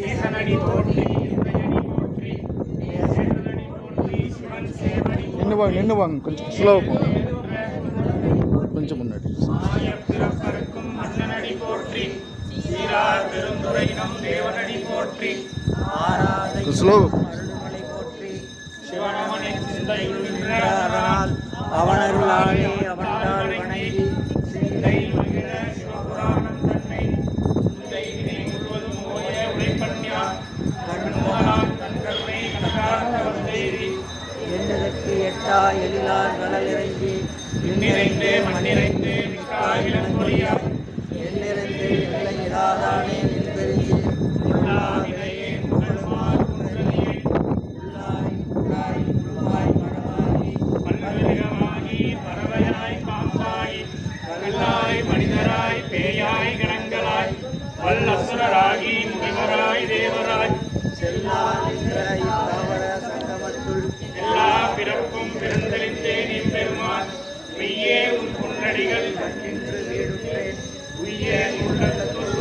ஈசனடி போற்றி இறையடி போற்றி சேவனடி போற்றி சிவன் சேவடி நின்று வாங்க கொஞ்சம் ஸ்லோவாக போங்க கொஞ்சம் முன்னாடி. பிறப்பருக்கும் மன்னனடி போற்றி சீரார் பெருந்துரை நம் தேவனடி போற்றி ஸ்லோவாக அருள்மலை போற்றி சிவனவனின் சிந்தையுள் நின்ற அதனால் அவனருளாலே அவனால் வணங்கி சிந்தை மகிழ சிவபுராணம் தன்னை சிந்தை வினை முழுவதும் ஓய உரைப்பண்யார் கண்மோலாம் தன் கருணை கண்டார் தேவி எண்ணதற்கு எட்டா எழிலார் கடல் இறங்கி விண்ணிறைந்து மண்ணிறைந்து மிக்காய் விளங்கொழியார் எண்ணிறந்து எல்லை இராதானே நின்பெருங்கி எல்லா நிலையே புகழ்மார் புகழியே உள்ளாய் உள்ளாய் உருவாய் மனமாகி பல்விருகமாகி பறவையாய் பாம்பாய் கல்லாய் மனிதராய் பேயாய் கணங்களாய் வல்லசுரராகி முனிவராய் தேவராய் செல்லா நின்றை தாவர சங்கமத்துள் எல்லா பிறப்பும் பிறந்தளித்தேன் பெருமான் மெய்யே உன் பொன்னடிகள் இன்று வீடுற்றேன் உய்ய உள்ளத்துள்